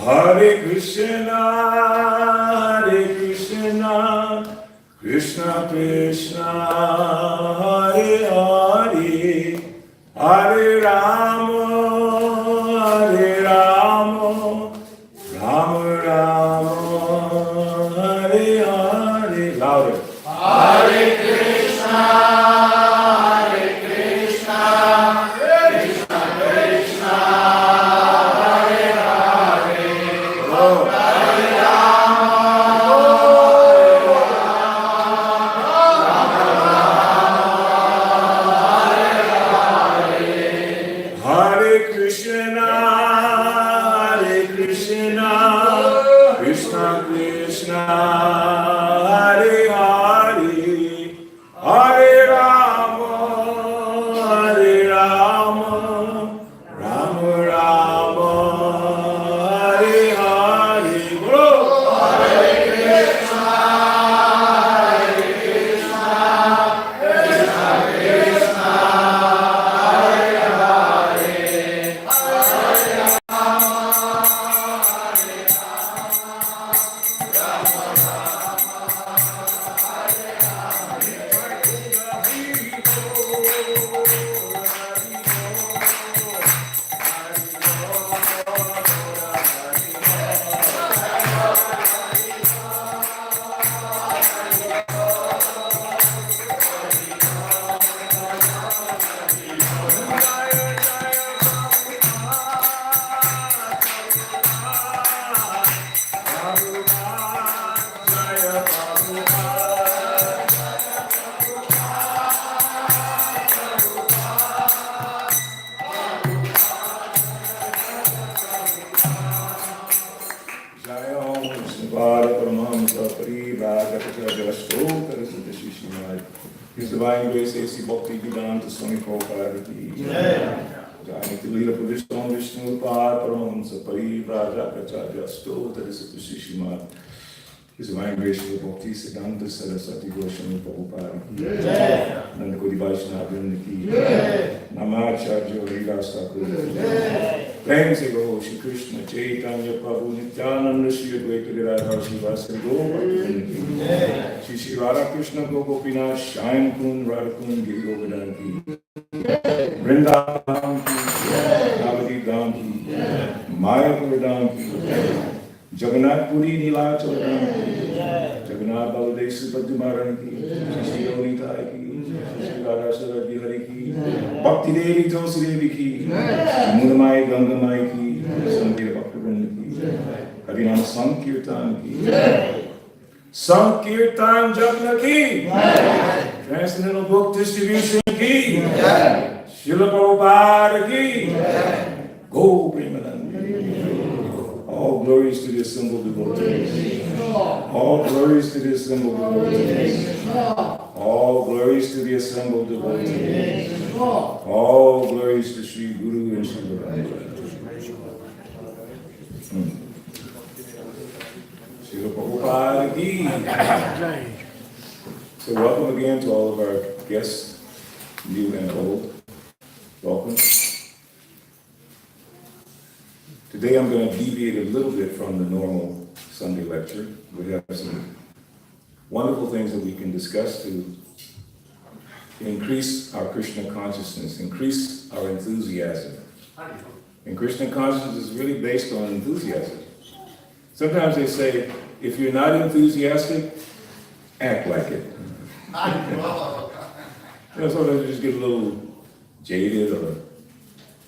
Hare Krishna, Krishna Krishna, Hare Hare, Hare Rama, Rama Rama, Hare Hare. Louder. Hare Krishna, Krishna Krishna, Hare Hare, Hare Rama, Hare Krishna, Krishna Krishna, Hare Hare, Hare Rama, Rama Rama, Hare Hare. Bolo. Hare Krishna, Krishna Krishna, Hare Hare, His Divine Grace A.C. Bhakti Vedanta Swami Prabhupada ki Jai Lila Pravishtam Vishnu Pad Paramahamsa Parivrajakacharya Stota Srimad. His Divine Grace A.C. Bhakti Siddhanta Saraswati Goswami Prabhupada ki Nanda Kodi Vaishnava Vrinda ki Namacharya Haridas Thakur ki प्रेम से कहो श्री कृष्ण चैतन्य प्रभु नित्यानंद श्री अद्वैत गिरिधर श्रीवासरि गौर श्री श्री राधा कृष्ण को गोपीनाथ श्याम कुंज राधा कुंज गिरि गोवर्धन की वृंदावन की नवदीप धाम की मायापुर धाम की जगन्नाथपुरी नीलाचल धाम की जगन्नाथ बलदेव सुभद्र महारानी की श्री गौरीता की श्री राधा सरस्वती हरि की भक्ति देवी तुलसी देवी की मुनमाई गंगमाई की संकीर्तन भक्तवृंद की हरिनाम संकीर्तन की संकीर्तन जपन की ट्रांसलेशनल बुक डिस्ट्रीब्यूशन की श्रील प्रभुपाद की गो Premanand. All glories to the assembled devotees. All glories to the assembled devotees. All glories to the assembled devotees. All glories to Sri Guru and Sri Srila Prabhupada ki. So welcome again to all of our guests, new and old. Welcome. Today I'm going to deviate a little bit from the normal Sunday lecture. We have some wonderful things that we can discuss to increase our Krishna consciousness, increase our enthusiasm. And Krishna consciousness is really based on enthusiasm. Sometimes they say, if you're not enthusiastic, act like it. Sometimes you just get a little jaded or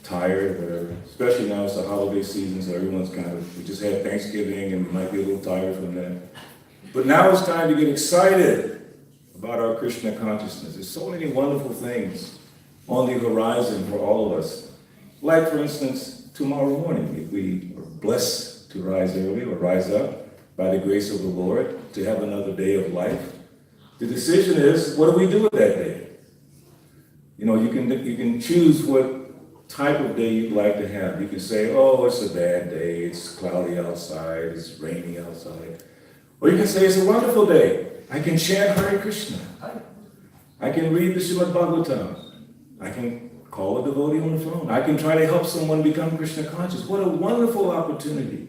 tired, whatever. Especially now it's the holiday season, so everyone's we just had Thanksgiving and we might be a little tired from that. But now it's time to get excited about our Krishna consciousness. There's so many wonderful things on the horizon for all of us. Like, for instance, tomorrow morning, if we are blessed to rise early or rise up by the grace of the Lord to have another day of life, the decision is, what do we do with that day? You can choose what type of day you'd like to have. You can say, oh, it's a bad day, it's cloudy outside, it's rainy outside. Or you can say, it's a wonderful day. I can chant Hare Krishna. I can read the Srimad Bhagavatam. I can call a devotee on the phone. I can try to help someone become Krishna conscious. What a wonderful opportunity.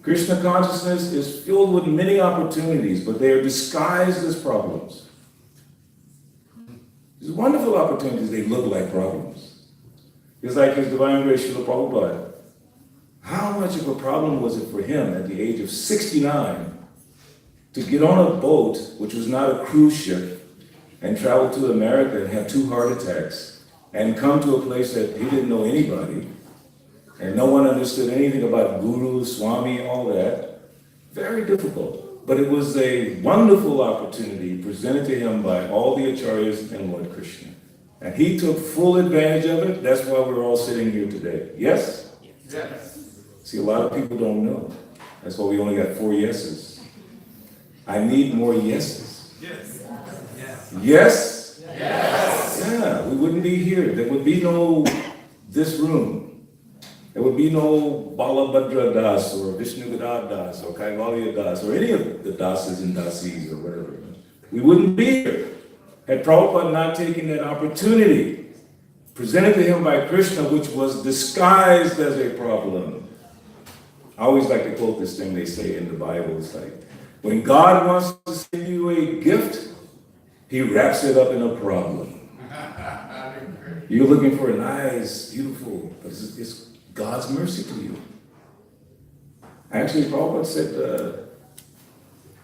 Krishna consciousness is filled with many opportunities, but they are disguised as problems. These wonderful opportunities, they look like problems. It's like his Divine Grace Srila Prabhupada. How much of a problem was it for him at the age of 69 to get on a boat, which was not a cruise ship, and travel to America and have 2 heart attacks, and come to a place that he didn't know anybody, and no one understood anything about Guru, Swami, all that. Very difficult. But it was a wonderful opportunity presented to him by all the acharyas and Lord Krishna. And he took full advantage of it. That's why we're all sitting here today. Yes? Yes. See, a lot of people don't know. That's why we only got 4 yeses. I need more yeses. Yes. Yes. Yes? Yes. Yeah, we wouldn't be here. There would be no this room. There would be no Balabhadra Das or Vishnugada Das or Kaivalya Das or any of the Dasas and Dasis or whatever. We wouldn't be here had Prabhupada not taken that opportunity presented to him by Krishna, which was disguised as a problem. I always like to quote this thing they say in the Bible. It's like, when God wants to send you a gift, he wraps it up in a problem. You're looking for a nice, beautiful, but it's God's mercy to you. Actually, Prabhupada said,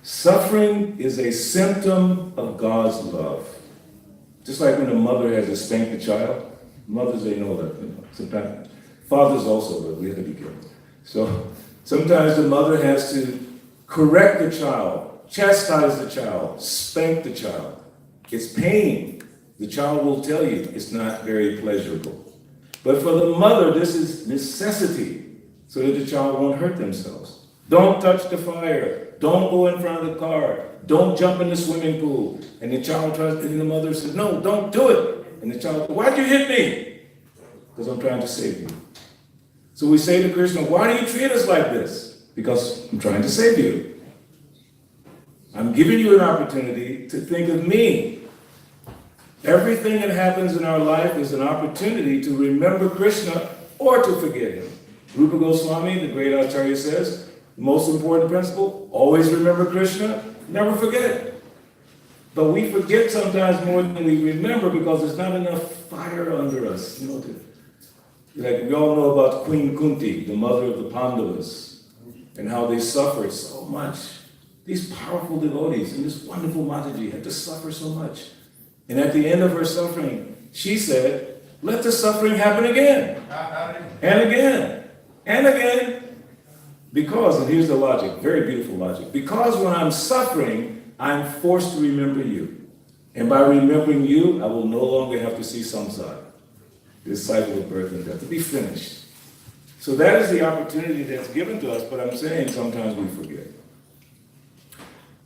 suffering is a symptom of God's love. Just like when a mother has to spank the child. Mothers, they know that. Sometimes fathers also, but we have to be careful. So sometimes the mother has to correct the child, chastise the child, spank the child. It's pain. The child will tell you it's not very pleasurable. But for the mother, this is necessity, so that the child won't hurt themselves. Don't touch the fire. Don't go in front of the car. Don't jump in the swimming pool. And the child tries, and the mother says, no, don't do it. And the child, why'd you hit me? Because I'm trying to save you. So we say to Krishna, why do you treat us like this? Because I'm trying to save you. I'm giving you an opportunity to think of me. Everything that happens in our life is an opportunity to remember Krishna or to forget him. Rupa Goswami, the great Acharya, says, the most important principle, always remember Krishna, never forget. But we forget sometimes more than we remember because there's not enough fire under us. Like we all know about Queen Kunti, the mother of the Pandavas, and how they suffered so much. These powerful devotees and this wonderful Mataji had to suffer so much. And at the end of her suffering, she said, let the suffering happen again, and again, and again. Because, and here's the logic, very beautiful logic, because when I'm suffering, I'm forced to remember you. And by remembering you, I will no longer have to see samsara, this cycle of birth and death, to be finished. So that is the opportunity that's given to us, but I'm saying sometimes we forget.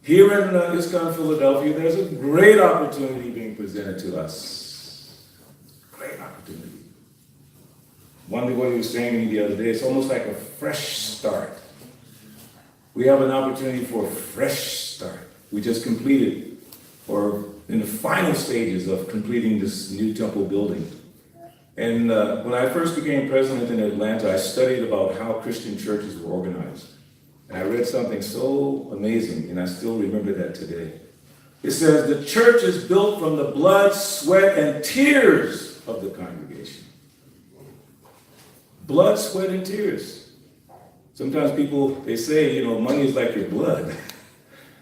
Here in ISKCON Philadelphia, there's a great opportunity being presented to us. Great opportunity. One devotee was saying to me the other day, it's almost like a fresh start. We have an opportunity for a fresh start. We just completed, or in the final stages of completing this new temple building. And when I first became president in Atlanta, I studied about how Christian churches were organized. And I read something so amazing, and I still remember that today. It says, the church is built from the blood, sweat, and tears of the congregation. Blood, sweat, and tears. Sometimes people, they say, money is like your blood.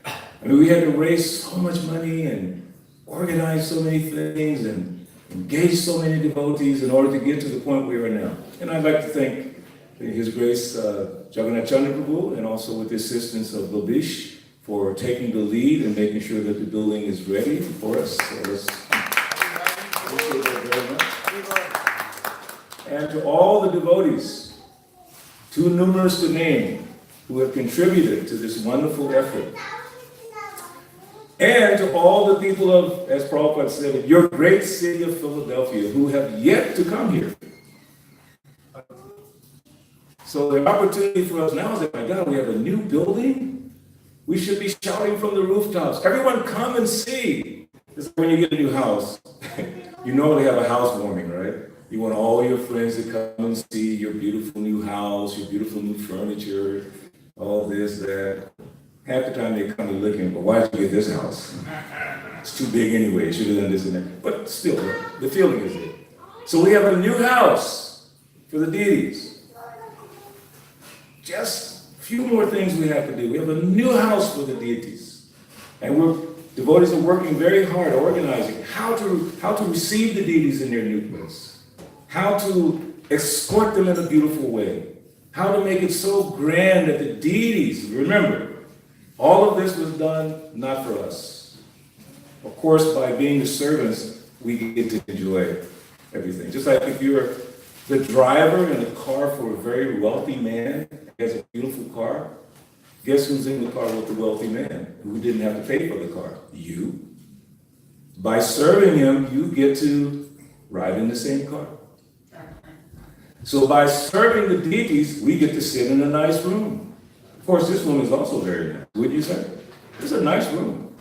I mean, we had to raise so much money and organize so many things and engage so many devotees in order to get to the point we are now. And I'd like to thank His Grace Jagannath Chandra Prabhu, and also with the assistance of Babish for taking the lead and making sure that the building is ready for us. So let's appreciate that very much. And to all the devotees, too numerous to name, who have contributed to this wonderful effort. And to all the people of, as Prabhupada said, your great city of Philadelphia, who have yet to come here. So the opportunity for us now is that, my God, we have a new building. We should be shouting from the rooftops. Everyone come and see. This is when you get a new house. You normally have a housewarming, right? You want all your friends to come and see your beautiful new house, your beautiful new furniture. all this, that. Half the time they come to looking, but why did you get this house? It's too big anyway, should have done this and that. But still, the feeling is there. So we have a new house for the deities. Just a few more things we have to do. We have a new house for the deities. And devotees are working very hard, organizing how to receive the deities in their new place. How to escort them in a beautiful way. How to make it so grand that the deities, remember, all of this was done not for us. Of course, by being the servants, we get to enjoy everything. Just like if you're the driver in a car for a very wealthy man, he has a beautiful car, guess who's in the car with the wealthy man who didn't have to pay for the car? You. By serving him, you get to ride in the same car. So by serving the deities, we get to sit in a nice room. Of course, this room is also very nice. Would you say? It's a nice room.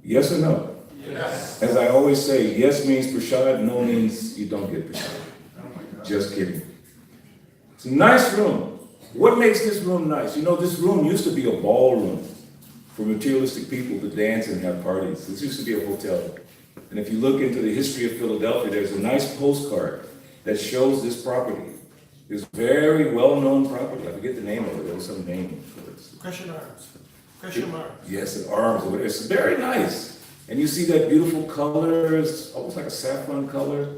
Yes or no? Yes. As I always say, yes means prashad, no means you don't get prashad. Just kidding. It's a nice room. What makes this room nice? You know, this room used to be a ballroom for materialistic people to dance and have parties. This used to be a hotel. And if you look into the history of Philadelphia, there's a nice postcard that shows this property. It's very well-known property. I forget the name of it. There was some name for it. Crescent Arms. Crescent Arms. Yes, and arms. It's very nice. And you see that beautiful color. It's almost like a saffron color.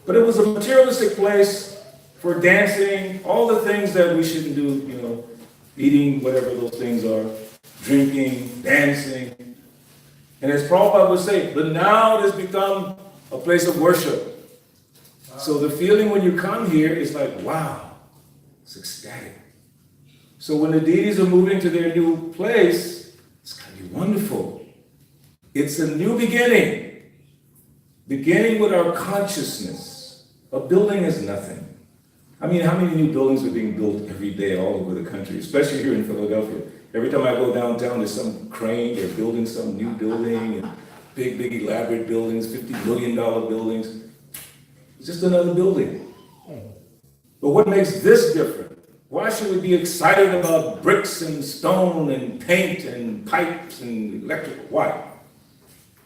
But it was a materialistic place for dancing, all the things that we shouldn't do, you know, eating, whatever those things are, drinking, dancing. And as Prabhupada would say, but now it has become a place of worship. So the feeling when you come here is like, wow, it's ecstatic. So when the deities are moving to their new place, it's going to be wonderful. It's a new beginning, beginning with our consciousness. A building is nothing. I mean, how many new buildings are being built every day all over the country, especially here in Philadelphia? Every time I go downtown, there's some crane, they're building some new building, and big, elaborate buildings, $50 million buildings. It's just another building. But what makes this different? Why should we be excited about bricks and stone and paint and pipes and electrical? Why?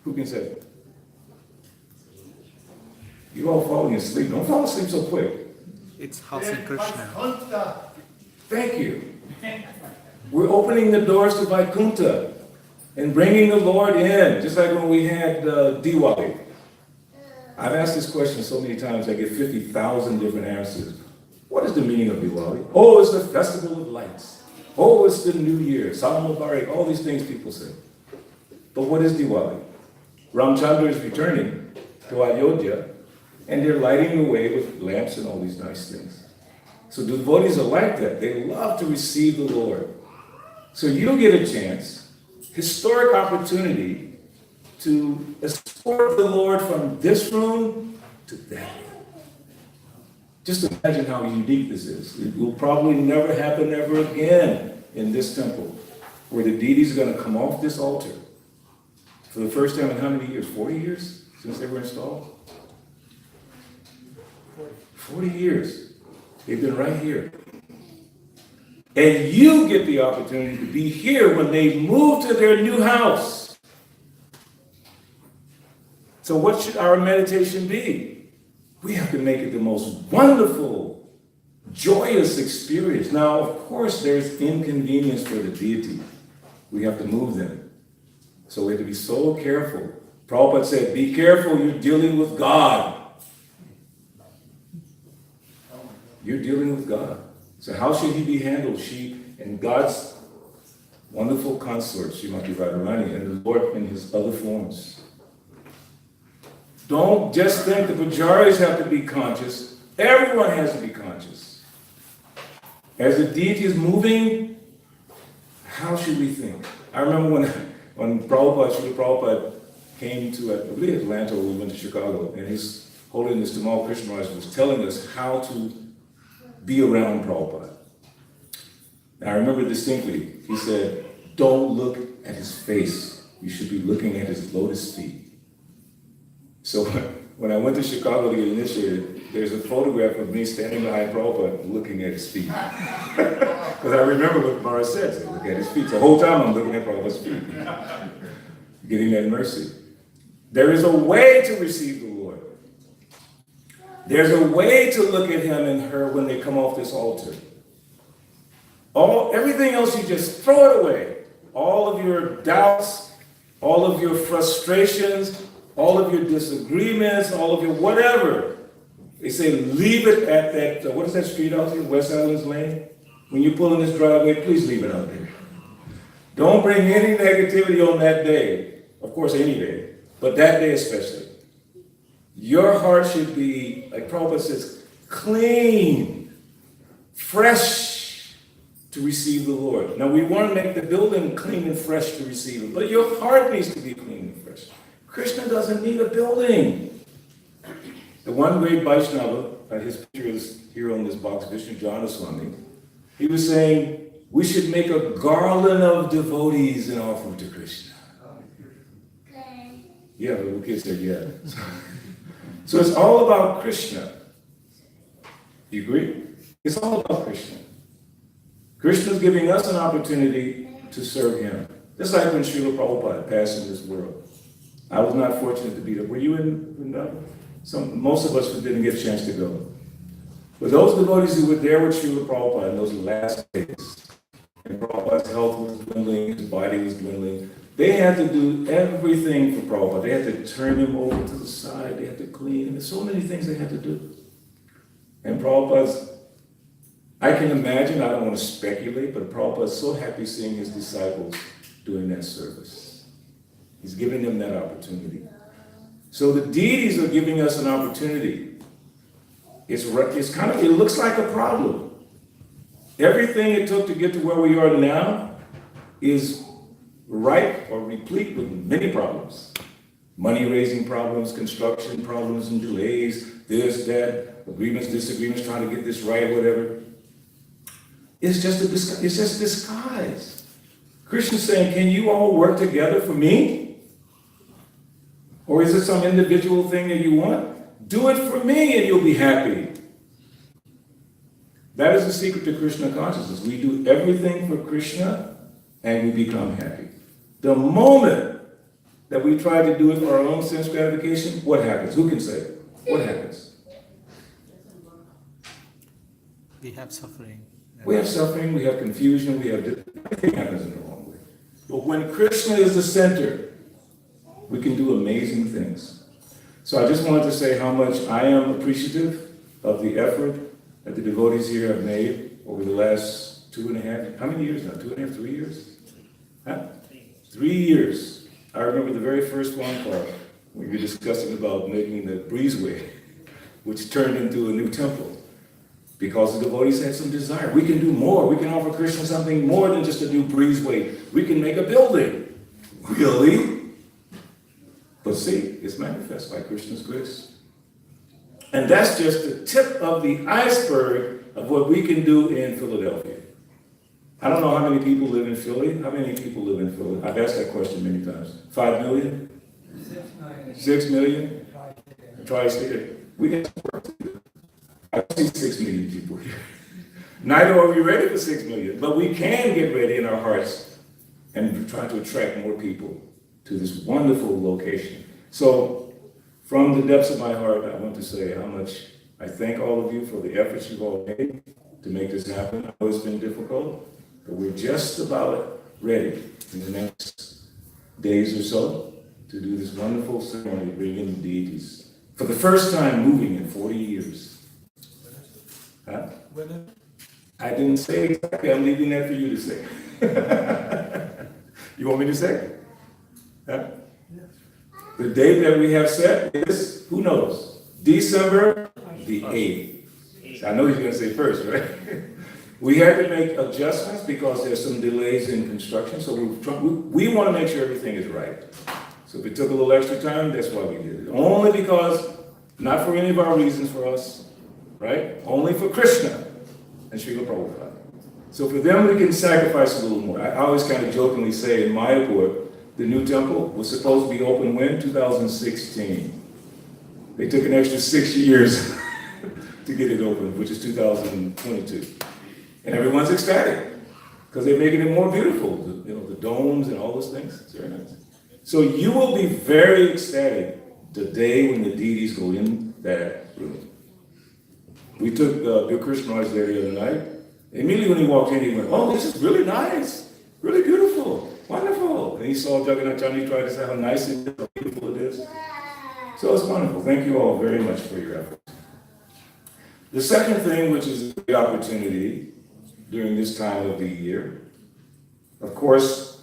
Who can say it? You're all falling asleep. Don't fall asleep so quick. It's House in Krishna. Thank you. We're opening the doors to Vaikuntha and bringing the Lord in, just like when we had Diwali. I've asked this question so many times, I get 50,000 different answers. What is the meaning of Diwali? Oh, it's the festival of lights. Oh, it's the New Year, Salam Mubarak, all these things people say. But what is Diwali? Ramchandra is returning to Ayodhya, and they're lighting the way with lamps and all these nice things. So devotees are like that. They love to receive the Lord. So you get a chance, historic opportunity, to escort the Lord from this room to that room. Just imagine how unique this is. It will probably never happen ever again in this temple, where the deities are going to come off this altar for the first time in how many years? 40 years since they were installed? 40 years. They've been right here. And you get the opportunity to be here when they move to their new house. So what should our meditation be? We have to make it the most wonderful, joyous experience. Now, of course, there's inconvenience for the deity. We have to move them. So we have to be so careful. Prabhupada said, be careful, you're dealing with God. You're dealing with God. So how should he be handled? She and God's wonderful consort, Srimati Radharani, and the Lord in his other forms. Don't just think the pujaris have to be conscious. Everyone has to be conscious. As the deity is moving, how should we think? I remember when Srila Prabhupada came to, I believe, Atlanta, or we went to Chicago, and His Holiness Tamal Krishna Maharaj was telling us how to be around Prabhupada. And I remember distinctly, he said, don't look at his face. You should be looking at his lotus feet. So when I went to Chicago to get initiated, there's a photograph of me standing behind Prabhupada looking at his feet. Because I remember what Mara said, look at his feet. So the whole time I'm looking at Prabhupada's feet, getting that mercy. There is a way to receive the Lord. There's a way to look at him and her when they come off this altar. Everything else, you just throw it away. All of your doubts, all of your frustrations, all of your disagreements, all of your whatever. They say leave it at that, what is that street out here, West Islands Lane? When you pull in this driveway, please leave it out there. Don't bring any negativity on that day. Of course, any day, but that day especially. Your heart should be, like Prabhupada says, clean, fresh to receive the Lord. Now, we want to make the building clean and fresh to receive it, but your heart needs to be clean and fresh. Krishna doesn't need a building. The one great Vaishnava, his picture is here on this box, Vishnu Janaswami, he was saying, we should make a garland of devotees and offer to Krishna. Yeah, the little kid said, yeah. So it's all about Krishna. You agree? It's all about Krishna. Krishna's giving us an opportunity to serve him. Just like when Srila Prabhupada passed in this world. I was not fortunate to be there. Were you in Vrindavan? Most of us didn't get a chance to go. But those devotees who were there with Srila Prabhupada in those last days, and Prabhupada's health was dwindling, his body was dwindling, they had to do everything for Prabhupada. They had to turn him over to the side, they had to clean him. There's so many things they had to do. And Prabhupada's, I can imagine, I don't want to speculate, but Prabhupada's so happy seeing his disciples doing that service. He's giving them that opportunity. So the deities are giving us an opportunity. It's kind of, it looks like a problem. Everything it took to get to where we are now is ripe or replete with many problems. Money-raising problems, construction problems and delays, this, that, agreements, disagreements, trying to get this right, whatever. It's just disguise. Krishna's saying, can you all work together for me? Or is it some individual thing that you want? Do it for me and you'll be happy. That is the secret to Krishna consciousness. We do everything for Krishna and we become happy. The moment that we try to do it for our own sense gratification, what happens? Who can say it? What happens? We have suffering. We have suffering, we have confusion, everything happens in the wrong way. But when Krishna is the center, we can do amazing things. So I just wanted to say how much I am appreciative of the effort that the devotees here have made over the last 2.5, how many years now? 2.5, 3 years? Huh? 3 years. I remember the very first one call when we were discussing about making the breezeway, which turned into a new temple. Because the devotees had some desire. We can do more. We can offer Krishna something more than just a new breezeway. We can make a building. Really? But see, it's manifest by Krishna's grace. And that's just the tip of the iceberg of what we can do in Philadelphia. I don't know how many people live in Philly. How many people live in Philly? I've asked that question many times. 5 million? 6 million? Tri-state. We got work to do. I see 6 million people here. Neither are we ready for 6 million, but we can get ready in our hearts and try to attract more people to this wonderful location. So, from the depths of my heart, I want to say how much I thank all of you for the efforts you've all made to make this happen. I know it's been difficult, but we're just about ready in the next days or so to do this wonderful ceremony, bringing the deities. For the first time moving in 40 years. Huh? I didn't say exactly. I'm leaving that for you to say. You want me to say? Huh? The date that we have set is, who knows? December the 8th. I know he's going to say first, right? We had to make adjustments because there's some delays in construction, so we want to make sure everything is right. So if it took a little extra time, that's why we did it. Only because, not for any of our reasons for us, right? Only for Krishna and Srila Prabhupada. So for them, we can sacrifice a little more. I always kind of jokingly say in Mayapur, the new temple was supposed to be open when? 2016. They took an extra 6 years to get it open, which is 2022. And everyone's ecstatic because they're making it more beautiful. The domes and all those things. It's very nice. So you will be very ecstatic the day when the deities go in that room. We took Bill Krishna's there the other night. Immediately when he walked in, he went, "Oh, this is really nice, really beautiful, wonderful." And he saw Jagannath Chan, he tried to say how nice it is, how beautiful it is. So it's wonderful. Thank you all very much for your efforts. The second thing, which is a great opportunity during this time of the year, of course,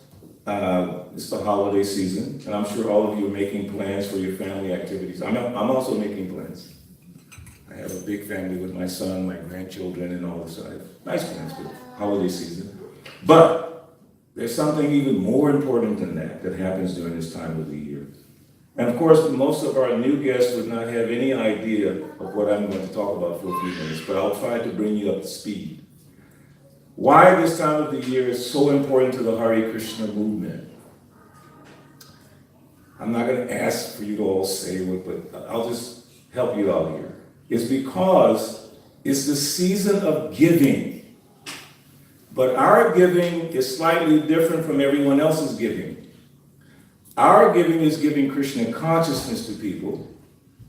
it's the holiday season, and I'm sure all of you are making plans for your family activities. I'm also making plans. I have a big family with my son, my grandchildren, and all this. I have nice plans for the holiday season. But there's something even more important than that happens during this time of the year. And of course, most of our new guests would not have any idea of what I'm going to talk about for a few minutes, but I'll try to bring you up to speed. Why this time of the year is so important to the Hare Krishna movement. I'm not going to ask for you to all say it, but I'll just help you out here. It's because it's the season of giving. But our giving is slightly different from everyone else's giving. Our giving is giving Krishna consciousness to people,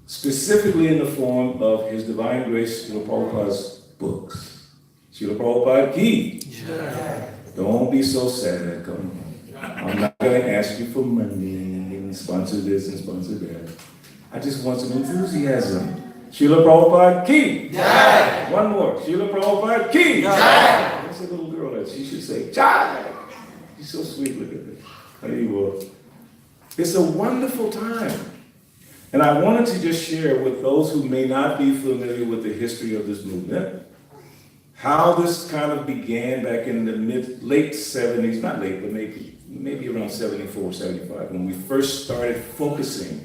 specifically in the form of His Divine Grace, Srila Prabhupada's books. Srila Prabhupada ki. Yeah. Don't be so sad. Come on. I'm not going to ask you for money and sponsor this and sponsor that. I just want some enthusiasm. Srila Prabhupada ki. Jai. One more. Srila Prabhupada ki. Jai. That's a little girl that she should say, Jai. She's so sweet. Look at this. How you will. It's a wonderful time. And I wanted to just share with those who may not be familiar with the history of this movement, how this kind of began back in the late 70s, not late, but maybe around 74, 75, when we first started focusing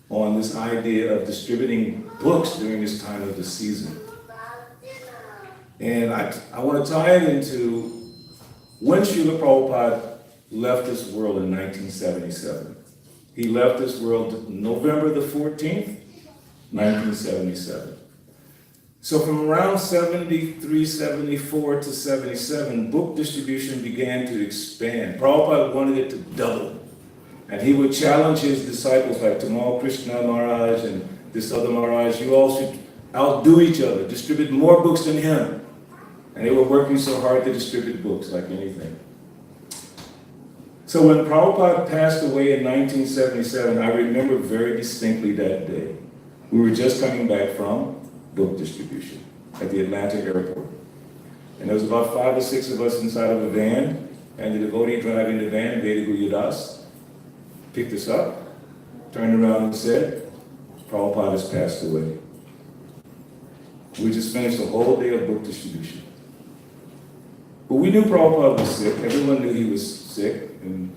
on this idea of distributing books during this time of the season. And I want to tie it into when Srila Prabhupada left this world in 1977. He left this world November the 14th, 1977. So from around 73, 74 to 77, book distribution began to expand. Prabhupada wanted it to double. And he would challenge his disciples like Tamal Krishna Maharaj and this other Maharaj, you all should outdo each other, distribute more books than him. And they were working so hard to distribute books like anything. So when Prabhupada passed away in 1977, I remember very distinctly that day. We were just coming back from book distribution at the Atlanta airport. And there was about 5 or 6 of us inside of a van, and the devotee driving the van, Veda Guyadas, picked us up, turned around and said, Prabhupada has passed away. We just finished a whole day of book distribution. But we knew Prabhupada was sick. Everyone knew he was sick and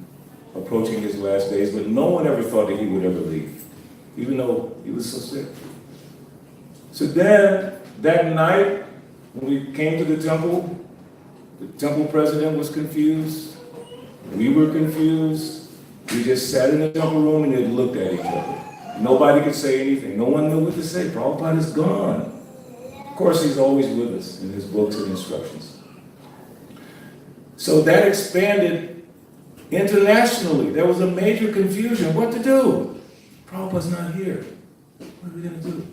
approaching his last days, but no one ever thought that he would ever leave, even though he was so sick. So then, that night, when we came to the temple president was confused, we were confused. We just sat in the temple room and just looked at each other. Nobody could say anything. No one knew what to say. Prabhupada is gone. Of course, he's always with us in his books and instructions. So that expanded internationally. There was a major confusion. What to do? Prabhupada's not here. What are we going to do?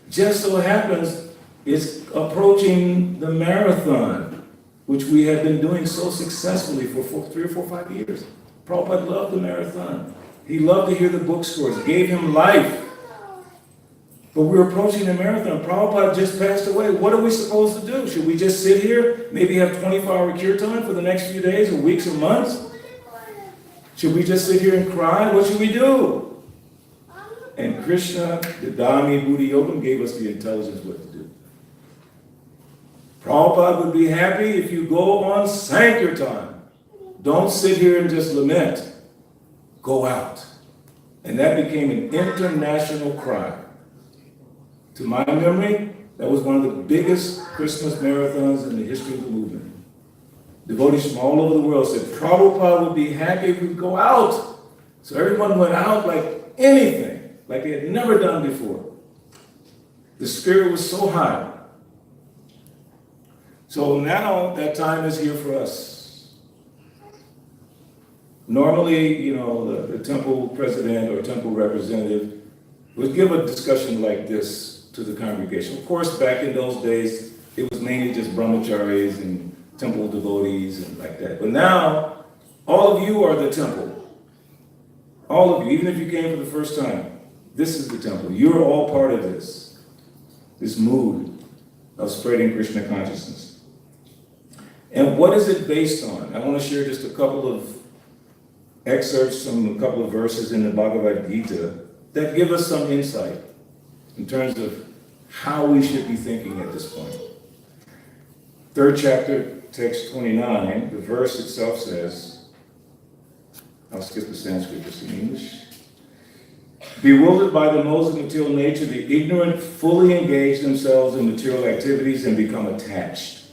Just so happens, it's approaching the marathon, which we have been doing so successfully for 3 or 4, 5 years. Prabhupada loved the marathon. He loved to hear the bookstores, gave him life. But we're approaching the marathon. Prabhupada just passed away. What are we supposed to do? Should we just sit here, maybe have 24-hour kirtan for the next few days or weeks or months? Should we just sit here and cry? What should we do? And Krishna, the Dhammi Buddhi Yogam, gave us the intelligence what to do. Prabhupada would be happy if you go on Sankirtan. Don't sit here and just lament. Go out. And that became an international cry. To my memory, that was one of the biggest Christmas marathons in the history of the movement. Devotees from all over the world said, Prabhupada would be happy if we go out. So everyone went out like anything, like they had never done before. The spirit was so high. So now that time is here for us. Normally, the temple president or temple representative would give a discussion like this to the congregation. Of course, back in those days, it was mainly just brahmacharis and temple devotees and like that. But now, all of you are the temple. All of you, even if you came for the first time, this is the temple. You're all part of this mood of spreading Krishna consciousness. And what is it based on? I want to share just a couple of excerpts from a couple of verses in the Bhagavad Gita that give us some insight in terms of how we should be thinking at this point. Third chapter, text 29, the verse itself says, I'll skip the Sanskrit just in English. Bewildered by the modes of material nature, the ignorant fully engage themselves in material activities and become attached.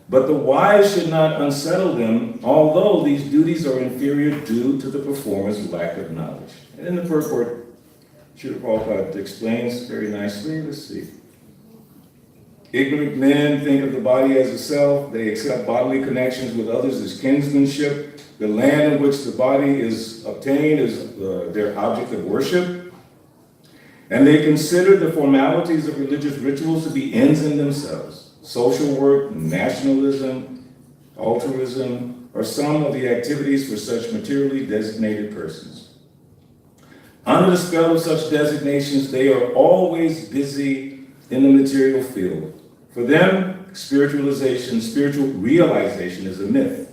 But the wise should not unsettle them, although these duties are inferior due to the performer's lack of knowledge. And in the purport, Srila Prabhupada explains very nicely. Let's see. Ignorant men think of the body as a self. They accept bodily connections with others as kinsmanship. The land in which the body is obtained is their object of worship. And they consider the formalities of religious rituals to be ends in themselves. Social work, nationalism, altruism are some of the activities for such materially designated persons. Under the spell of such designations, they are always busy in the material field. For them, spiritual realization is a myth.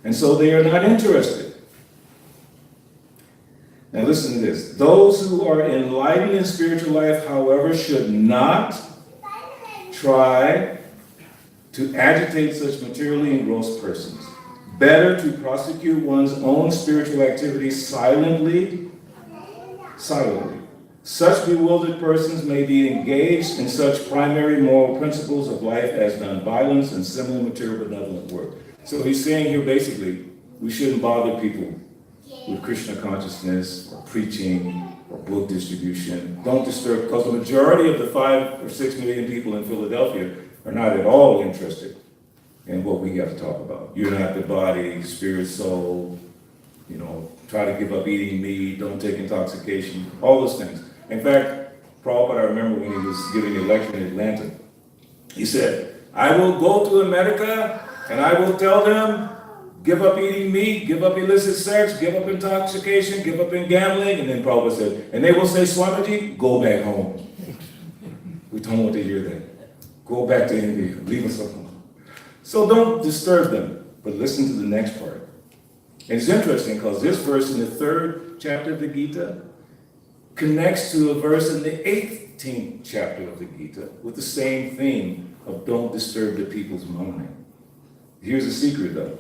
And so they are not interested. Now listen to this. Those who are enlightened in spiritual life, however, should not try to agitate such materially engrossed persons. Better to prosecute one's own spiritual activities silently. Such bewildered persons may be engaged in such primary moral principles of life as nonviolence and similar material benevolent work. So he's saying here basically, we shouldn't bother people with Krishna consciousness or preaching or book distribution. Don't disturb, because the majority of the 5 or 6 million people in Philadelphia are not at all interested in what we got to talk about. You're not the body, spirit, soul, try to give up eating meat, don't take intoxication, all those things. In fact, Prabhupada, I remember when he was giving a lecture in Atlanta, he said, I will go to America and I will tell them, give up eating meat, give up illicit sex, give up intoxication, give up in gambling. And then Prabhupada said, and they will say, Swamiji, go back home. We don't want to hear that. Go back to India, leave us alone. So don't disturb them, but listen to the next part. And it's interesting because this verse in the 3rd chapter of the Gita connects to a verse in the 18th chapter of the Gita with the same theme of don't disturb the people's mind. Here's the secret though.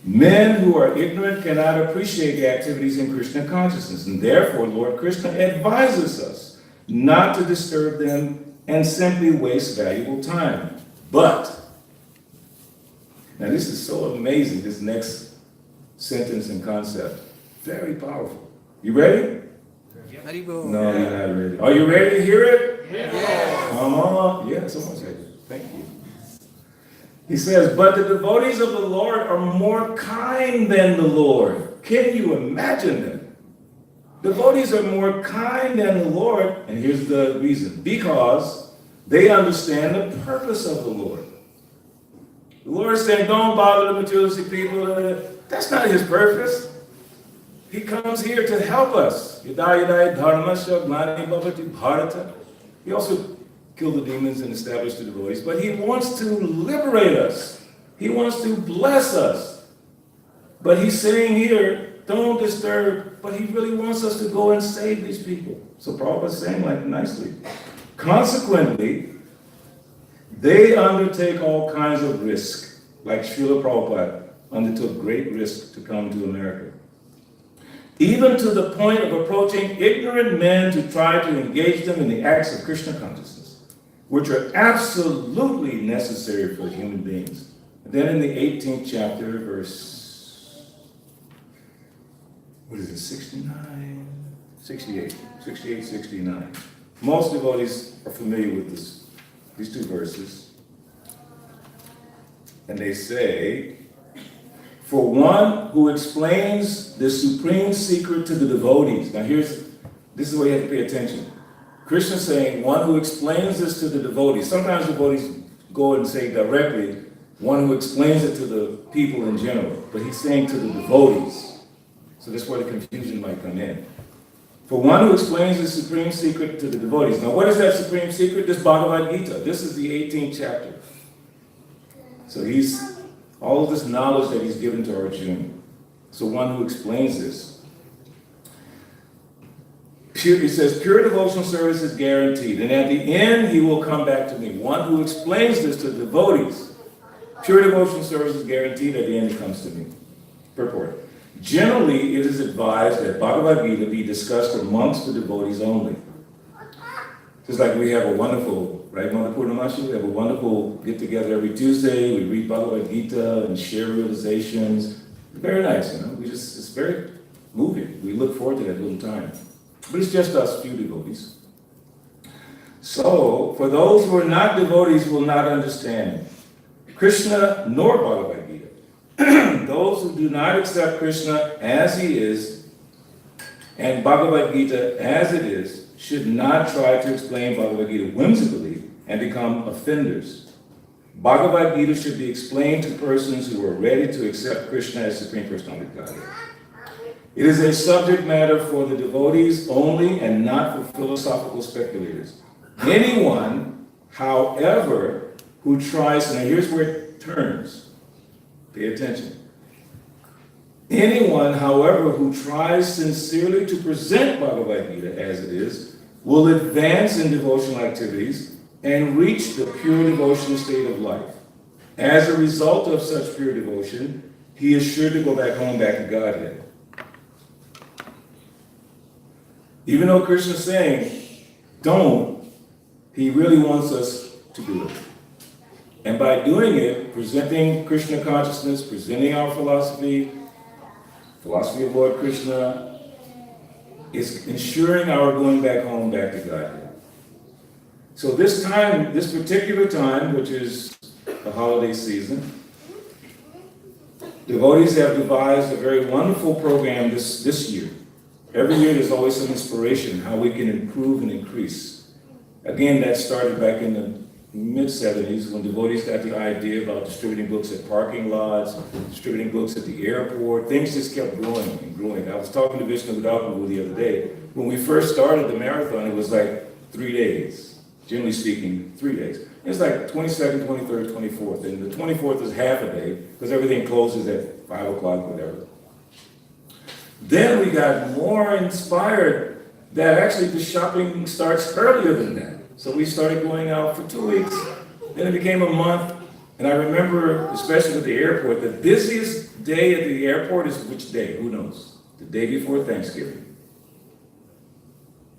Men who are ignorant cannot appreciate the activities in Krishna consciousness, and therefore Lord Krishna advises us not to disturb them and simply waste valuable time. But, now this is so amazing, this next sentence and concept. Very powerful. You ready? Haribo. No, you're not ready. Are you ready to hear it? Yes. Come on. Yeah, someone said it. Thank you. He says, but the devotees of the Lord are more kind than the Lord. Can you imagine that? Devotees are more kind than the Lord, and here's the reason. Because they understand the purpose of the Lord. The Lord is saying, don't bother the materialistic people. That's not his purpose. He comes here to help us. He also killed the demons and established the devotees, but he wants to liberate us. He wants to bless us. But he's saying here, don't disturb, but he really wants us to go and save these people. So Prabhupada's saying like nicely. Consequently, they undertake all kinds of risk, like Srila Prabhupada undertook great risk to come to America. Even to the point of approaching ignorant men to try to engage them in the acts of Krishna consciousness, which are absolutely necessary for human beings. And then in the 18th chapter, verse, 69? 68, 69. Most devotees are familiar with these two verses. And they say, for one who explains the supreme secret to the devotees. Now this is where you have to pay attention. Krishna's saying, one who explains this to the devotees. Sometimes devotees go and say directly, one who explains it to the people in general. But he's saying to the devotees. So that's where the confusion might come in. For one who explains the supreme secret to the devotees. Now what is that supreme secret? This Bhagavad Gita. This is the 18th chapter. So all of this knowledge that he's given to Arjuna. So one who explains this. He says, pure devotional service is guaranteed. And at the end, he will come back to me. One who explains this to the devotees. Pure devotional service is guaranteed. At the end, he comes to me. Purport. Generally, it is advised that Bhagavad Gita be discussed amongst the devotees only. Just like we have a wonderful, right, Mother Purnamashi? We have a wonderful get-together every Tuesday. We read Bhagavad Gita and share realizations. Very nice, it's very moving. We look forward to that little time. But it's just us few devotees. So, for those who are not devotees will not understand Krishna nor Bhagavad Gita. Those who do not accept Krishna as he is and Bhagavad Gita as it is should not try to explain Bhagavad Gita whimsically and become offenders. Bhagavad Gita should be explained to persons who are ready to accept Krishna as Supreme Personality of Godhead. It is a subject matter for the devotees only and not for philosophical speculators. Anyone, however, who tries, now here's where it turns. Pay attention. Anyone, however, who tries sincerely to present Bhagavad Gita as it is, will advance in devotional activities and reach the pure devotional state of life. As a result of such pure devotion, he is sure to go back home, back to Godhead. Even though Krishna is saying, don't, he really wants us to do it. And by doing it, presenting Krishna consciousness, presenting our philosophy of Lord Krishna, is ensuring our going back home, back to Godhead. So this particular time, which is the holiday season, devotees have devised a very wonderful program this year. Every year there's always some inspiration how we can improve and increase. Again, that started back in the mid-70s when devotees got the idea about distributing books at parking lots, distributing books at the airport. Things just kept growing and growing. I was talking to Vishnu Budakavu the other day. When we first started the marathon, it was like 3 days. Generally speaking, 3 days. It's like 22nd, 23rd, 24th. And the 24th is half a day because everything closes at 5 o'clock, whatever. Then we got more inspired that actually the shopping starts earlier than that. So we started going out for 2 weeks, then it became a month. And I remember, especially at the airport, the busiest day at the airport is which day? Who knows? The day before Thanksgiving.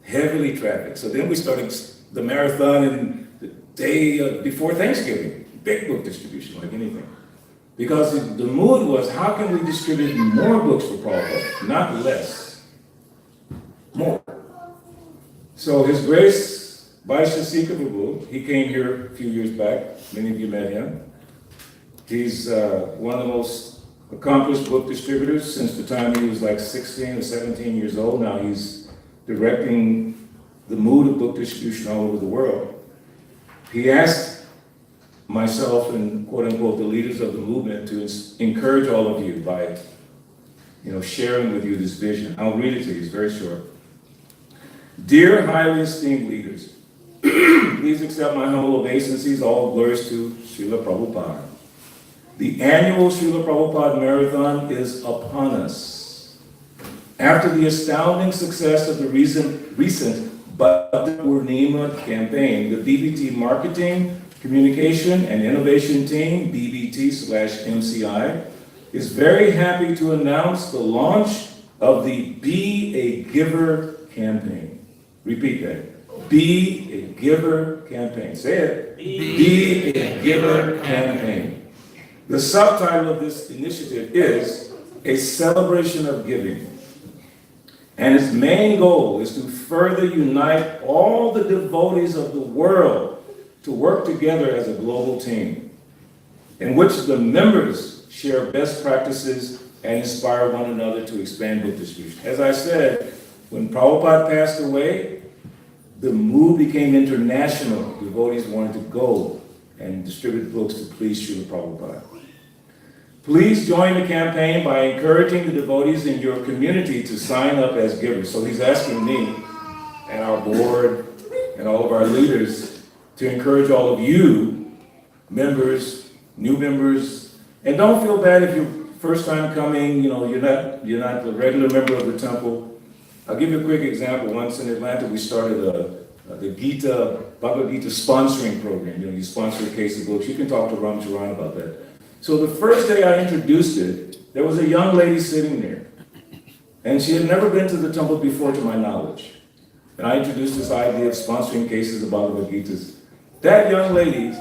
Heavily trafficked. So then we started the marathon in the day before Thanksgiving. Big book distribution, like anything. Because the mood was, how can we distribute more books for Prabhupada, not less, more. So His Grace Vaishya Prabhu, he came here a few years back. Many of you met him. He's one of the most accomplished book distributors since the time he was like 16 or 17 years old. Now he's directing the mood of book distribution all over the world. He asked myself and quote-unquote the leaders of the movement to encourage all of you by sharing with you this vision. I'll read it to you, it's very short. Dear highly esteemed leaders, please accept my humble obeisances, all glories to Srila Prabhupada. The annual Srila Prabhupada Marathon is upon us. After the astounding success of the recent Bhakti Purnima campaign, the BBT marketing, communication and innovation team, BBT/MCI, is very happy to announce the launch of the Be a Giver campaign. Repeat that. Be a Giver campaign. Say it. Be a Giver campaign. The subtitle of this initiative is A Celebration of Giving. And its main goal is to further unite all the devotees of the world to work together as a global team, in which the members share best practices and inspire one another to expand book distribution. As I said, when Prabhupada passed away, the move became international. Devotees wanted to go and distribute books to please Srila Prabhupada. Please join the campaign by encouraging the devotees in your community to sign up as givers. So he's asking me and our board and all of our leaders to encourage all of you, members, new members, and don't feel bad if you're first time coming, you're not a regular member of the temple. I'll give you a quick example. Once in Atlanta, we started the Bhagavad Gita sponsoring program. You sponsor a case of books. You can talk to Ram Charan about that. So the first day I introduced it, there was a young lady sitting there. And she had never been to the temple before, to my knowledge. And I introduced this idea of sponsoring cases of Bhagavad Gitas. That young lady,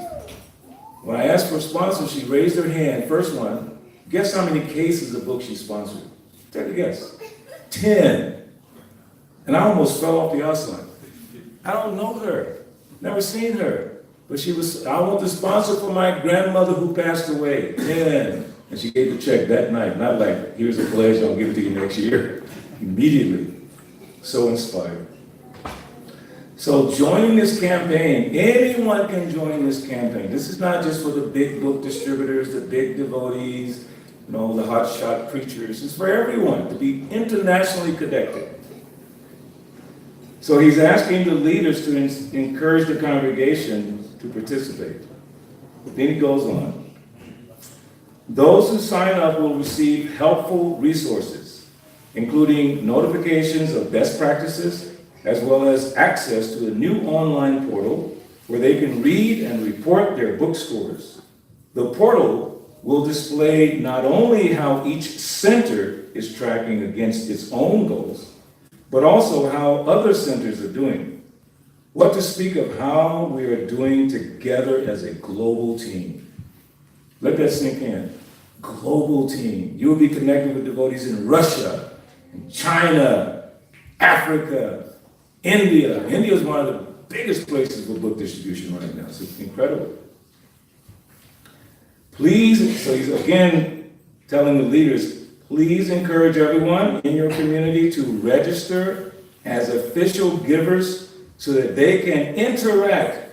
when I asked for a sponsor, she raised her hand, first one. Guess how many cases of books she sponsored? Take a guess. 10. And I almost fell off the asana. I don't know her, never seen her. But I want the sponsor for my grandmother who passed away. 10. And she gave the check that night. Not like, here's a pledge, I'll give it to you next year. Immediately. So inspired. So joining this campaign, anyone can join this campaign. This is not just for the big book distributors, the big devotees, the hotshot preachers. It's for everyone to be internationally connected. So he's asking the leaders to encourage the congregation to participate. But then he goes on. Those who sign up will receive helpful resources, including notifications of best practices, as well as access to a new online portal where they can read and report their book scores. The portal will display not only how each center is tracking against its own goals, but also how other centers are doing. What to speak of how we are doing together as a global team. Let that sink in. Global team. You will be connected with devotees in Russia, in China, Africa, India. India is one of the biggest places for book distribution right now. It's incredible. Please, so he's again telling the leaders, please encourage everyone in your community to register as official givers so that they can interact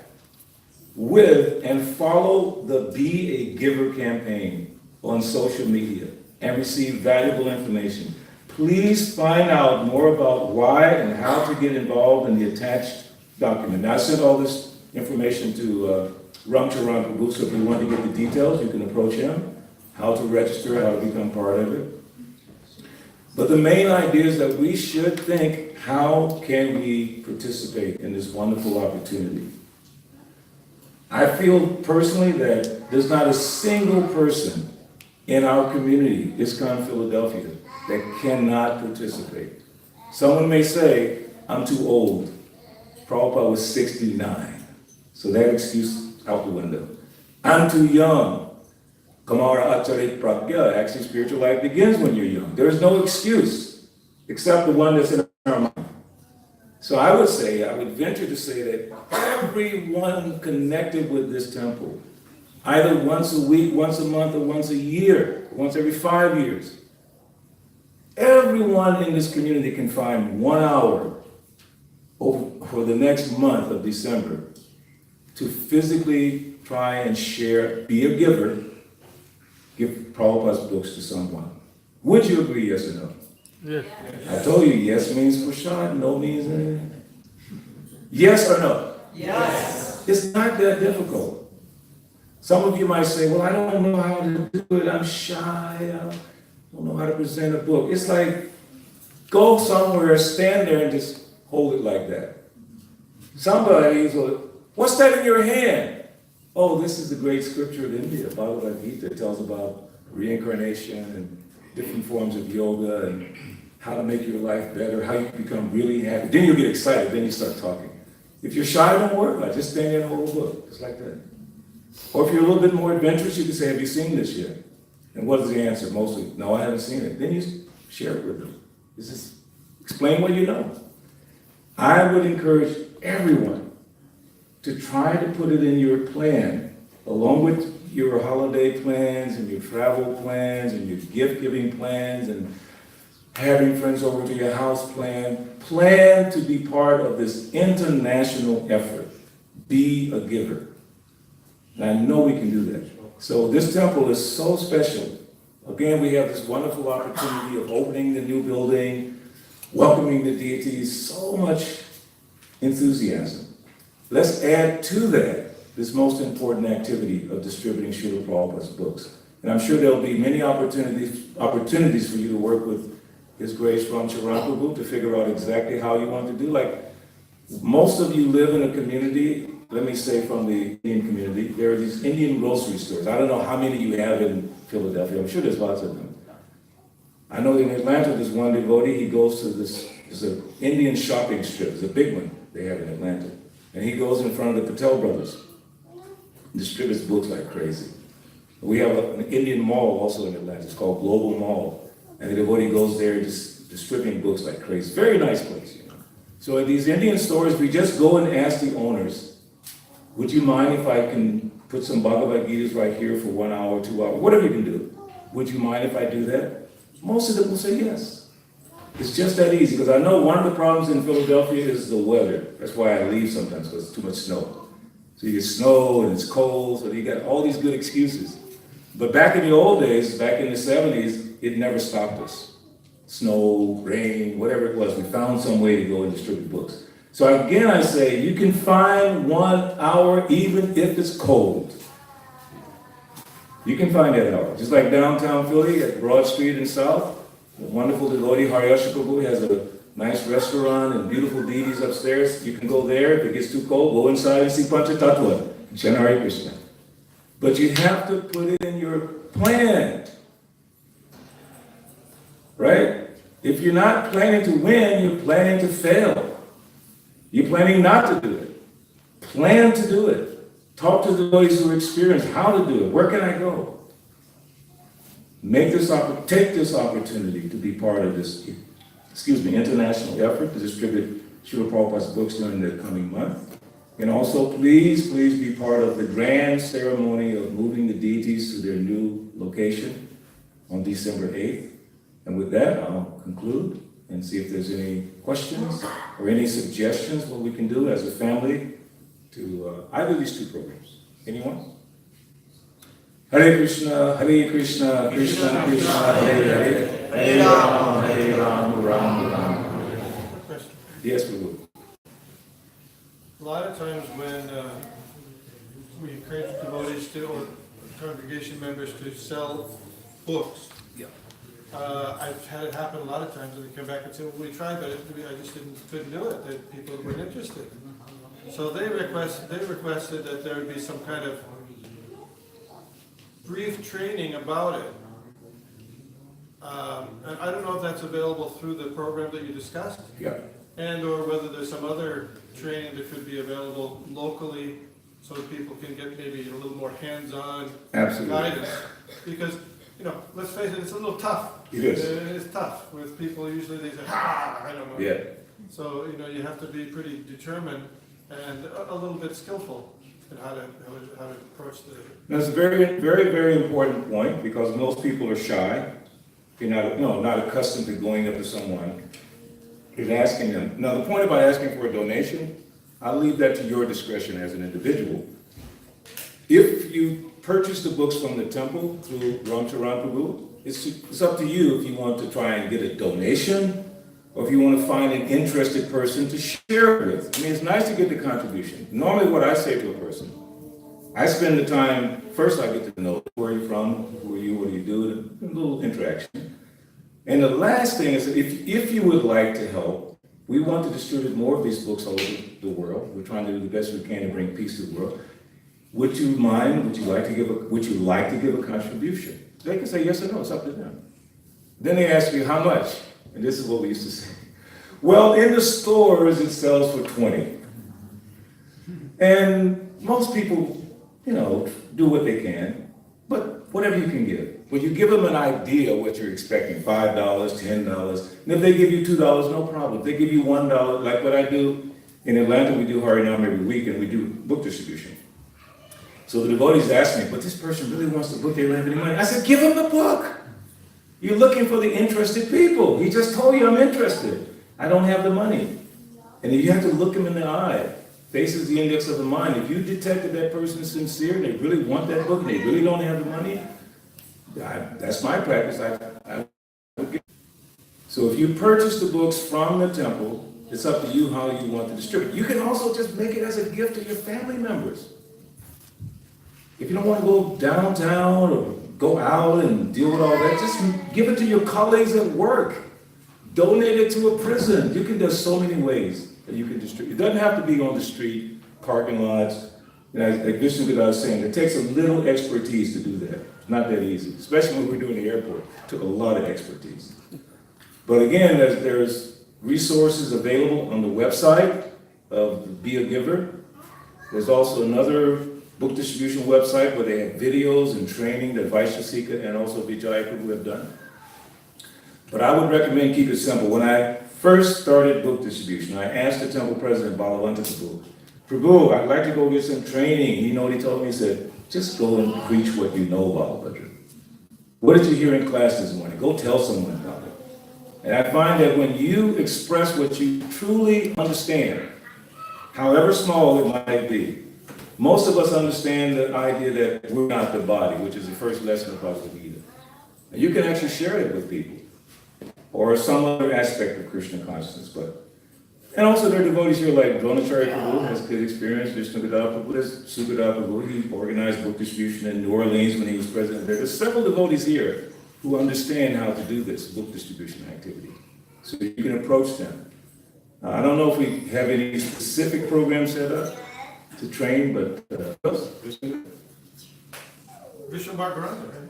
with and follow the Be a Giver campaign on social media and receive valuable information. Please find out more about why and how to get involved in the attached document. Now, I sent all this information to Ram Charan Prabhu, so if you want to get the details, you can approach him, how to register, how to become part of it. But the main idea is that we should think, how can we participate in this wonderful opportunity? I feel personally that there's not a single person in our community, ISKCON Philadelphia, that cannot participate. Someone may say, I'm too old. Prabhupada was 69, so that excuse out the window. I'm too young. Kamara Acharit Pragya, actually spiritual life begins when you're young. There's no excuse except the one that's in our mind. So I would venture to say that everyone connected with this temple, either once a week, once a month, or once a year, once every 5 years, everyone in this community can find 1 hour for the next month of December to physically try and share, be a giver, give Prabhupada's books to someone. Would you agree, yes or no? Yes. I told you, yes means prashad, no means anything. Yes or no? Yes. It's not that difficult. Some of you might say, well, I don't know how to do it. I'm shy. I don't know how to present a book. It's like, go somewhere, stand there, and just hold it like that. Somebody is like, what's that in your hand? Oh, this is the great scripture of India, Balabhadra. It tells about reincarnation and different forms of yoga and how to make your life better, how you become really happy. Then you get excited, then you start talking. If you're shy, don't worry about it. Just stand there and hold a book, just like that. Or if you're a little bit more adventurous, you can say, have you seen this yet? And what is the answer? Mostly, no, I haven't seen it. Then you share it with them. It's just Explain what you know. I would encourage everyone to try to put it in your plan, along with your holiday plans and your travel plans and your gift-giving plans and having friends over to your house plan. Plan to be part of this international effort. Be a giver. And I know we can do that. So this temple is so special. Again, we have this wonderful opportunity of opening the new building, welcoming the deities, so much enthusiasm. Let's add to that this most important activity of distributing Srila Prabhupada's books. And I'm sure there'll be many opportunities for you to work with His Grace Ramcharan Prabhu to figure out exactly how you want to do. Like, most of you live in a community, let me say from the Indian community, there are these Indian grocery stores. I don't know how many you have in Philadelphia. I'm sure there's lots of them. I know in Atlanta there's one devotee, he goes to there's an Indian shopping strip. It's a big one they have in Atlanta. And he goes in front of the Patel brothers, distributes books like crazy. We have an Indian mall also in Atlanta. It's called Global Mall. And the devotee goes there just distributing books like crazy. Very nice place, you know. So at these Indian stores, we just go and ask the owners, would you mind if I can put some Bhagavad Gitas right here for 1 hour, 2 hours, whatever you can do. Would you mind if I do that? Most of them will say yes. It's just that easy, because I know one of the problems in Philadelphia is the weather. That's why I leave sometimes, because it's too much snow. So you get snow and it's cold, so you got all these good excuses. But back in the old days, back in the 70s, it never stopped us. Snow, rain, whatever it was, we found some way to go and distribute books. So again, I say, you can find 1 hour even if it's cold. You can find that hour. Just like downtown Philly at Broad Street and South, the wonderful devotee Haryasha Prabhu has a nice restaurant and beautiful deities upstairs. You can go there. If it gets too cold, go inside and see Panchatattva, chant Hare Krishna. But you have to put it in your plan. Right? If you're not planning to win, you're planning to fail. You're planning not to do it. Plan to do it. Talk to the devotees who are experienced how to do it. Where can I go? Take this opportunity to be part of this, international effort to distribute Srila Prabhupada's books during the coming month. And also, please be part of the grand ceremony of moving the deities to their new location on December 8th. And with that, I'll conclude and see if there's any questions or any suggestions what we can do as a family to either of these two programs. Anyone? Hare Krishna, Krishna Krishna, Hare Hare, Hare Ram, Ram Ram. Yes, Prabhu. A lot of times when we encourage devotees to, or congregation members to sell books, I've had it happen a lot of times, and they come back and say, well, we tried, but I just couldn't do it, that people weren't interested. So they requested that there would be some kind of brief training about it. And I don't know if that's available through the program that you discussed. Yeah. And or whether there's some other training that could be available locally so that people can get maybe a little more hands-on guidance. Because, let's face it, it's a little tough. It is. It's tough with people. Usually they say, I don't know. Yeah. So, you have to be pretty determined and a little bit skillful in how to approach the... That's a very, very, very important point, because most people are shy. You're not accustomed to going up to someone and asking them. Now, the point about asking for a donation, I'll leave that to your discretion as an individual. If you purchase the books from the temple through Ramcharan Prabhu, it's up to you if you want to try and get a donation or if you want to find an interested person to share with. I mean, it's nice to get the contribution. Normally what I say to a person, I spend the time, first I get to know where you're from, who are you, what do you do, a little interaction. And the last thing is that if you would like to help, we want to distribute more of these books all over the world. We're trying to do the best we can to bring peace to the world. Would you like to give a contribution? They can say yes or no, it's up to them. Then they ask you how much, and this is what we used to say. Well, in the stores it sells for 20. And most people, do what they can, but whatever you can give. when you give them an idea of what you're expecting, $5, $10, and if they give you $2, no problem. If they give you $1, like what I do in Atlanta, we do Harinam every week, and we do book distribution. So the devotees ask me, but this person really wants the book, they don't have any money. I said, give them the book. You're looking for the interested people. He just told you I'm interested. I don't have the money. And you have to look them in the eye. Face is the index of the mind. If you detect that that person is sincere, and they really want that book, and they really don't have the money, that's my practice. So if you purchase the books from the temple, it's up to you how you want to distribute. You can also just make it as a gift to your family members. If you don't want to go downtown or go out and deal with all that, just give it to your colleagues at work. Donate it to a prison. There's so many ways that you can distribute. It doesn't have to be on the street, parking lots. Like Vishnu Gada was saying, it takes a little expertise to do that. It's not that easy, especially when we're doing the airport. It took a lot of expertise. But again, there's resources available on the website of Be a Giver. There's also another book distribution website where they have videos and training that Vaishya and also Vijaya Prabhu have done. But I would recommend keep it simple. When I first started book distribution, I asked the temple president, Balabhadra Prabhu, I'd like to go get some training. You know what he told me? He said, just go and preach what you know, Balabhadra. What did you hear in class this morning? Go tell someone about it. And I find that when you express what you truly understand, however small it might be, most of us understand the idea that we're not the body, which is the first lesson of Bhagavad Gita. And you can actually share it with people, or some other aspect of Krishna consciousness. And also there are devotees here like Dronacharya Prabhu has good experience, Vishnu Gada Prabhu, there's Sugata Prabhu, he organized book distribution in New Orleans when he was president there. There's several devotees here who understand how to do this book distribution activity. So you can approach them. I don't know if we have any specific programs set up to train, but Vishnu Bhagavatam, right?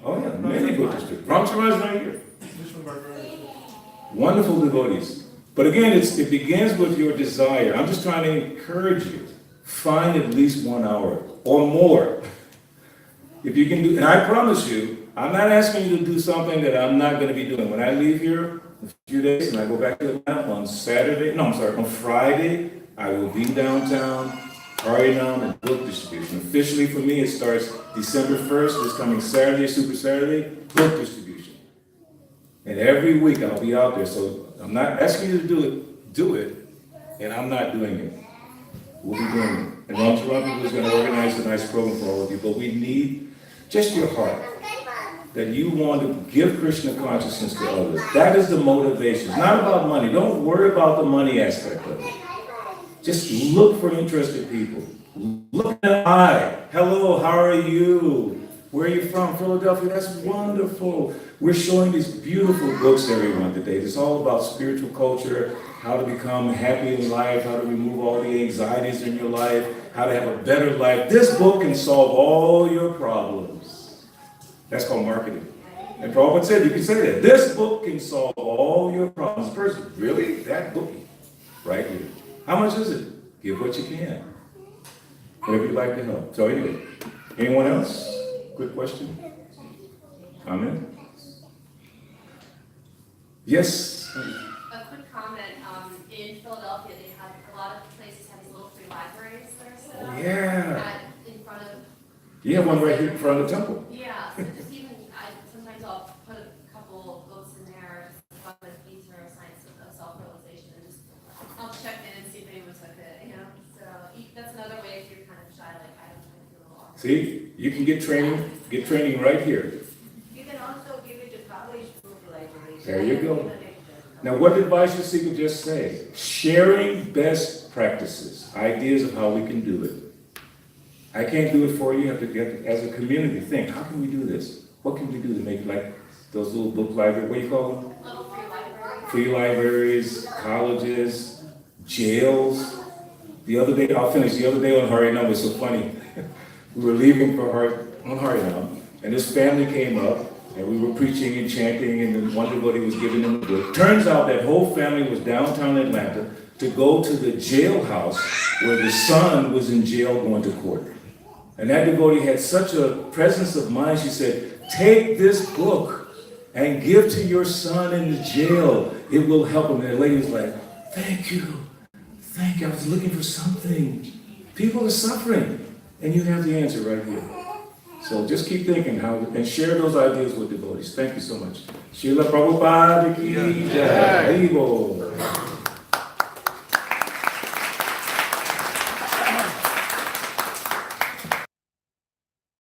Oh yeah, many book distributors. Ramcharaj right here. Vishnu Bhagavatam. Wonderful devotees. But again, it begins with your desire. I'm just trying to encourage you. Find at least 1 hour or more. If you can do, and I promise you, I'm not asking you to do something that I'm not going to be doing. When I leave here in a few days and I go back to Atlanta on Friday, I will be downtown, Harinam and book distribution. Officially for me, it starts December 1st, this coming Saturday, Super Saturday, book distribution. And every week I'll be out there. So I'm not asking you to do it, and I'm not doing it. We'll be doing it. And Ram Charan is going to organize a nice program for all of you, but we need just your heart, that you want to give Krishna consciousness to others. That is the motivation. It's not about money. Don't worry about the money aspect of it. Just look for interested people. Look in the eye. Hello, how are you? Where are you from? Philadelphia. That's wonderful. We're showing these beautiful books to everyone today. It's all about spiritual culture, how to become happy in life, how to remove all the anxieties in your life, how to have a better life. This book can solve all your problems. That's called marketing. And Prabhupada said, you can say that. This book can solve all your problems. Person, really? That book? Right here. How much is it? Give what you can. Whatever you'd like to help. So anyway, anyone else? Quick question? Comment? Yes? A quick comment, in Philadelphia, they have, a lot of places have these little free libraries that are set up. Yeah. In front of. You have one right here in front of the temple. Yeah, so just even, sometimes I'll put a couple books in there, about the eternal science of self-realization, and just, I'll check in and see if anyone took it, so that's another way if you're kind of shy, like, I don't know, do a lot. See, you can get training right here. You can also give it to college book libraries. There you go. Now, what did Vaishya just say? Sharing best practices, ideas of how we can do it. I can't do it for you. You have to get, as a community, think, how can we do this? What can we do to make like those little book libraries, what do you call them? Little free libraries. Free libraries, colleges, jails. The other day on Harinam was so funny. We were leaving on Harinam, and this family came up, and we were preaching and chanting, and then one devotee was giving them a book. Turns out that whole family was downtown Atlanta to go to the jailhouse where the son was in jail going to court. And that devotee had such a presence of mind, she said, take this book and give to your son in the jail. It will help him. And the lady was like, thank you. Thank you. I was looking for something. People are suffering. And you have the answer right here. So just keep thinking how, and share those ideas with devotees. Thank you so much. Srila Prabhupada ki jai. Haribo.